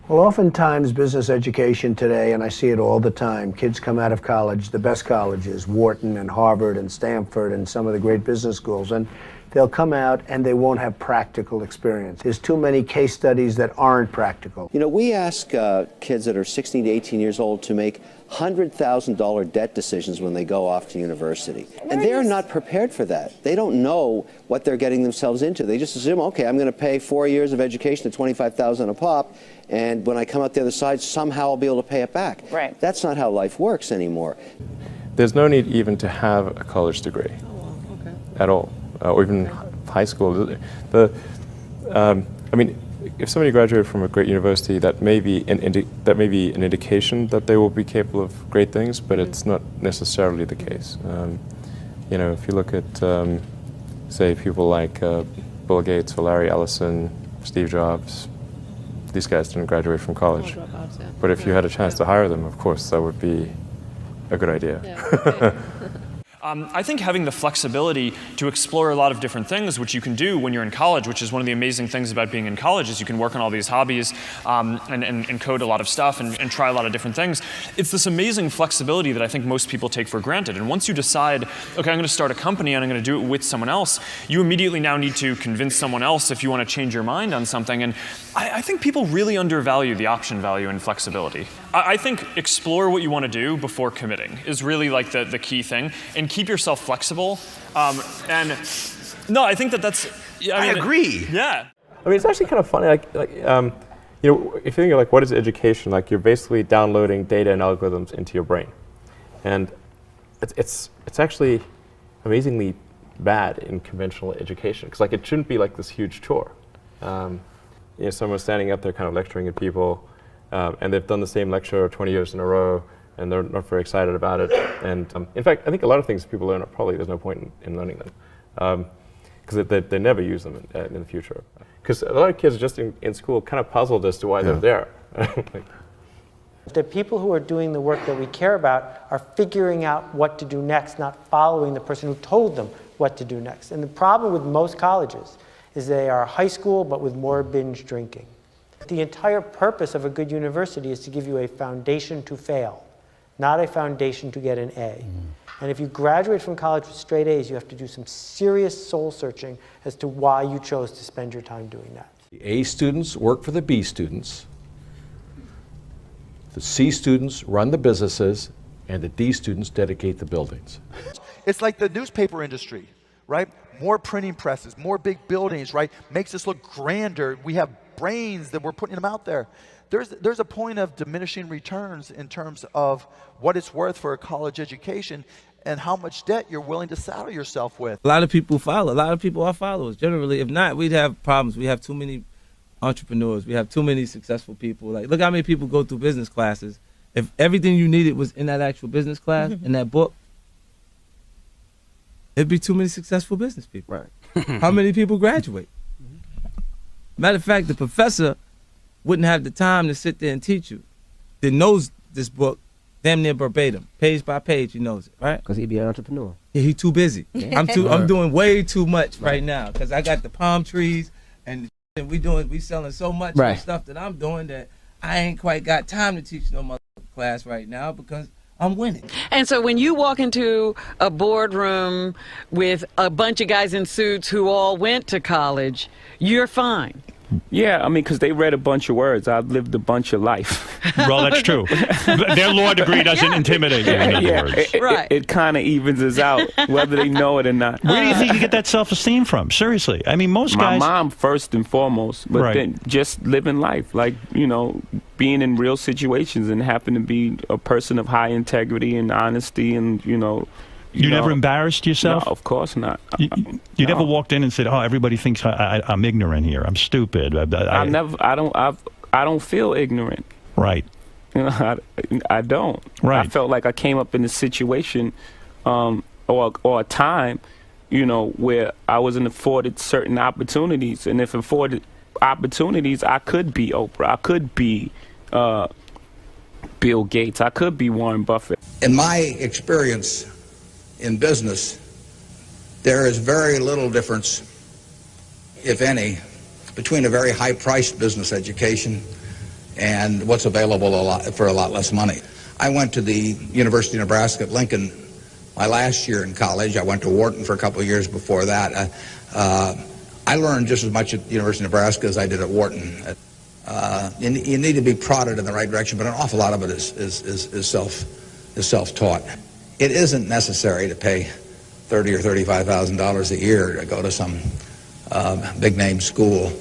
Well, oftentimes business education today, and I see it all the time, kids come out of college, the best colleges, Wharton and Harvard and Stanford and some of the great business schools, and they'll come out and they won't have practical experience. There's too many case studies that aren't practical. You know, we ask kids that are 16 to 18 years old to make $100,000 debt decisions when they go off to university. And they're not prepared for that. They don't know what they're getting themselves into. They just assume, okay, I'm going to pay 4 years of education at $25,000 a pop, and when I come out the other side, somehow I'll be able to pay it back. Right. That's not how life works anymore. There's no need even to have a college degree at all, or even high school. I mean, if somebody graduated from a great university, that may be an indication that they will be capable of great things, but it's not necessarily the case. You know, if you look at, say, people like Bill Gates or Larry Ellison, Steve Jobs, these guys didn't graduate from college. But if you had a chance to hire them, of course, that would be a good idea. Yeah. I think having the flexibility to explore a lot of different things, which you can do when you're in college, which is one of the amazing things about being in college, is you can work on all these hobbies and code a lot of stuff and try a lot of different things. It's this amazing flexibility that I think most people take for granted. And once you decide, okay, I'm going to start a company and I'm going to do it with someone else, you immediately now need to convince someone else if you want to change your mind on something. And I think people really undervalue the option value and flexibility. I think explore what you want to do before committing is really like the key thing. And keep yourself flexible. And no, I think that's. I agree. Yeah. I mean, it's actually kind of funny. You know, if you think of like what is education, like you're basically downloading data and algorithms into your brain, and it's actually amazingly bad in conventional education because like it shouldn't be like this huge chore. You know, someone's standing up there kind of lecturing at people, and they've done the same lecture 20 years in a row, and they're not very excited about it. And in fact, I think a lot of things people learn are probably there's no point in learning them because they never use them in the future. Because a lot of kids are just in school kind of puzzled as to why they're there. The people who are doing the work that we care about are figuring out what to do next, not following the person who told them what to do next. And the problem with most colleges is they are high school but with more binge drinking. The entire purpose of a good university is to give you a foundation to fail, not a foundation to get an A. And if you graduate from college with straight A's, you have to do some serious soul searching as to why you chose to spend your time doing that. The A students work for the B students, the C students run the businesses, and the D students dedicate the buildings. It's like the newspaper industry, right? More printing presses, more big buildings, right? Makes us look grander. We have brains that we're putting them out there. There's a point of diminishing returns in terms of what it's worth for a college education and how much debt you're willing to saddle yourself with. A lot of people follow. A lot of people are followers. Generally, if not, we'd have problems. We have too many entrepreneurs. We have too many successful people. Like, look how many people go through business classes. If everything you needed was in that actual business class, in that book, it'd be too many successful business people. Right. How many people graduate? Matter of fact, the professor wouldn't have the time to sit there and teach you. That knows this book damn near verbatim, page by page. He knows it, right? Because he'd be an entrepreneur. Yeah, he's too busy. I'm doing way too much right now because I got the palm trees and we selling so much stuff that I'm doing that I ain't quite got time to teach no mother class right now because I'm winning. And so when you walk into a boardroom with a bunch of guys in suits who all went to college, you're fine. Yeah, I mean, because they read a bunch of words. I've lived a bunch of life. Well, that's true. Their law degree doesn't intimidate you, in other words. It kind of evens us out, whether they know it or not. Where do you think you get that self-esteem from? Seriously. I mean, most guys... My mom, first and foremost, but then just living life. Like, you know, being in real situations and happen to be a person of high integrity and honesty and, you know... You never embarrassed yourself? No, of course not. You never walked in and said, "Oh, everybody thinks I'm ignorant here. I'm stupid." I don't feel ignorant. Right. You know, I don't. Right. I felt like I came up in a situation, or a time, you know, where I wasn't afforded certain opportunities, and if afforded opportunities, I could be Oprah. I could be Bill Gates. I could be Warren Buffett. In my experience in business, there is very little difference, if any, between a very high-priced business education and what's available for a lot less money. I went to the University of Nebraska at Lincoln my last year in college. I went to Wharton for a couple of years before that. I learned just as much at the University of Nebraska as I did at Wharton. You need to be prodded in the right direction, but an awful lot of it is self-taught. It isn't necessary to pay $30,000 or $35,000 a year to go to some big-name school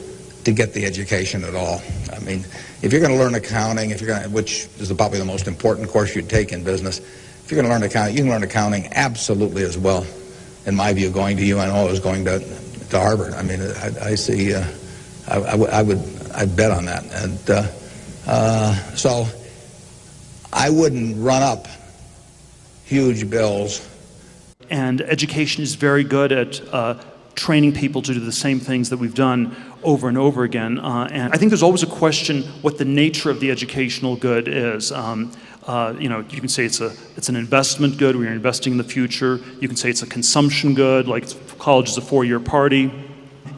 to get the education at all. I mean, if you're going to learn accounting, which is probably the most important course you'd take in business, if you're going to learn accounting, you can learn accounting absolutely as well, in my view, going to UNO as going to Harvard. I mean, I see. I'd bet on that, and so I wouldn't run up huge bills. And education is very good at training people to do the same things that we've done over and over again. And I think there's always a question what the nature of the educational good is. You can say it's an investment good, where you're investing in the future. You can say it's a consumption good, like college is a 4-year party.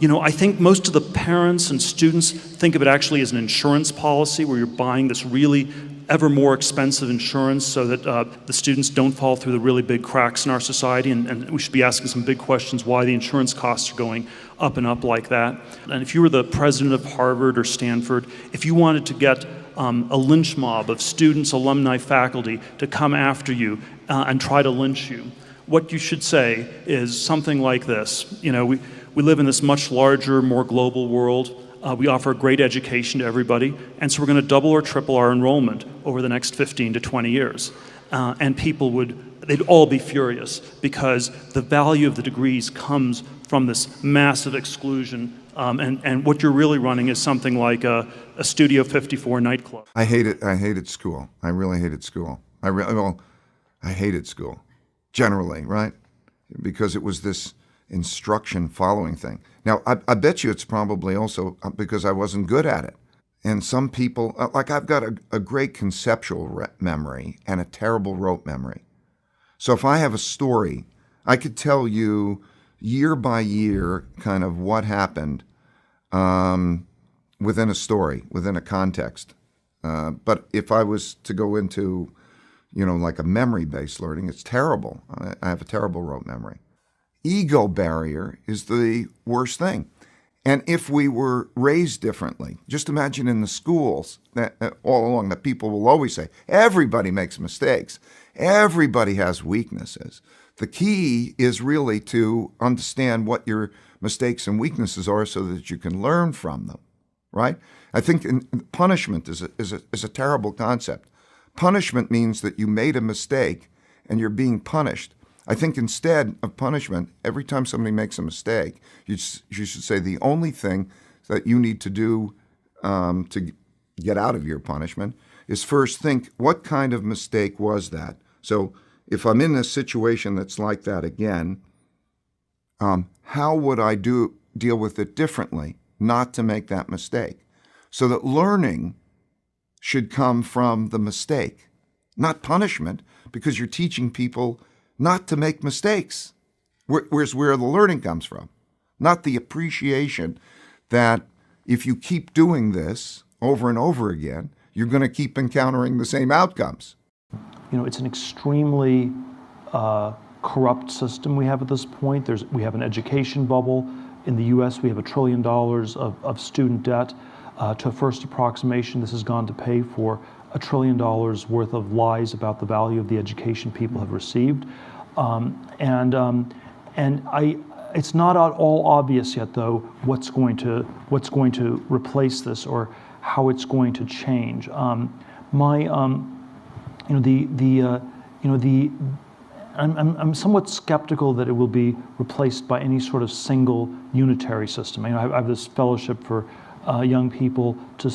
I think most of the parents and students think of it actually as an insurance policy, where you're buying this really ever more expensive insurance so that the students don't fall through the really big cracks in our society, and we should be asking some big questions why the insurance costs are going up and up like that. And if you were the president of Harvard or Stanford, if you wanted to get a lynch mob of students, alumni, faculty to come after you and try to lynch you, what you should say is something like this. We live in this much larger, more global world. We offer a great education to everybody, and so we're going to double or triple our enrollment over the next 15 to 20 years. And people they'd all be furious, because the value of the degrees comes from this massive exclusion, and what you're really running is something like a Studio 54 nightclub. I hated school. I really hated school. I hated school, generally, right? Because it was this instruction following thing. Now, I bet you it's probably also because I wasn't good at it. And some people, like I've got a great conceptual memory and a terrible rote memory. So if I have a story, I could tell you year by year kind of what happened within a story, within a context. But if I was to go into, like a memory-based learning, it's terrible. I have a terrible rote memory. Ego barrier is the worst thing. And if we were raised differently, just imagine in the schools that all along that people will always say, everybody makes mistakes. Everybody has weaknesses. The key is really to understand what your mistakes and weaknesses are so that you can learn from them, right? I think punishment is a terrible concept. Punishment means that you made a mistake and you're being punished. I think instead of punishment, every time somebody makes a mistake, you should say the only thing that you need to do to get out of your punishment is first think, what kind of mistake was that? So if I'm in a situation that's like that again, how would I deal with it differently, not to make that mistake? So that learning should come from the mistake, not punishment, because you're teaching people not to make mistakes. Where's where the learning comes from, not the appreciation that if you keep doing this over and over again, you're going to keep encountering the same outcomes. It's an extremely corrupt system we have at this point. We have an education bubble. In the U.S., we have $1 trillion of student debt. To a first approximation, this has gone to pay for $1 trillion worth of lies about the value of the education people have received. It's not at all obvious yet, though, what's going to replace this or how it's going to change. I'm somewhat skeptical that it will be replaced by any sort of single unitary system. I have this fellowship for young people to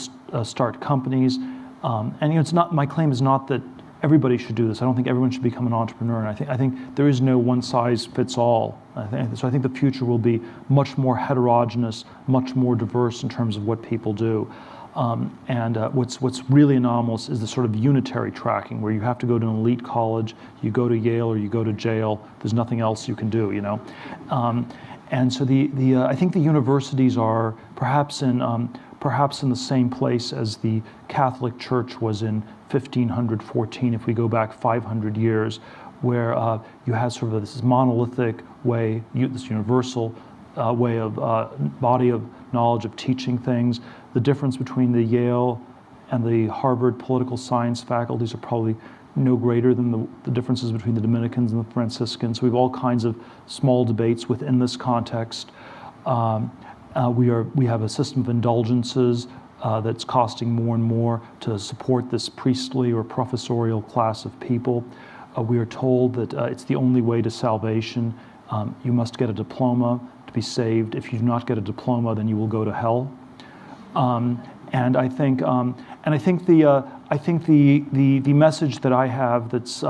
start companies. It's not, my claim is not that everybody should do this. I don't think everyone should become an entrepreneur. And I think there is no one size fits all. I think the future will be much more heterogeneous, much more diverse in terms of what people do. What's really anomalous is the sort of unitary tracking, where you have to go to an elite college, you go to Yale or you go to jail. There's nothing else you can do, And so I think the universities are perhaps in perhaps in the same place as the Catholic Church was in 1514, if we go back 500 years, where you had sort of this monolithic way, this universal way of body of knowledge of teaching things. The difference between the Yale and the Harvard political science faculties are probably no greater than the differences between the Dominicans and the Franciscans. So we have all kinds of small debates within this context. We have a system of indulgences that's costing more and more to support this priestly or professorial class of people. We are told that it's the only way to salvation. You must get a diploma to be saved. If you do not get a diploma, then you will go to hell. And I think the message that I have that's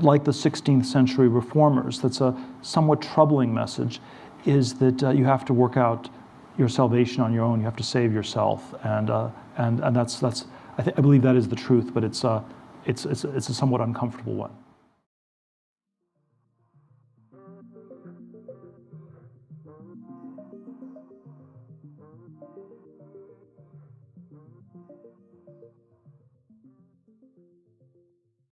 like the 16th century reformers, that's a somewhat troubling message, is that you have to work out your salvation on your own. You have to save yourself, and that's I believe that is the truth, but it's a somewhat uncomfortable one.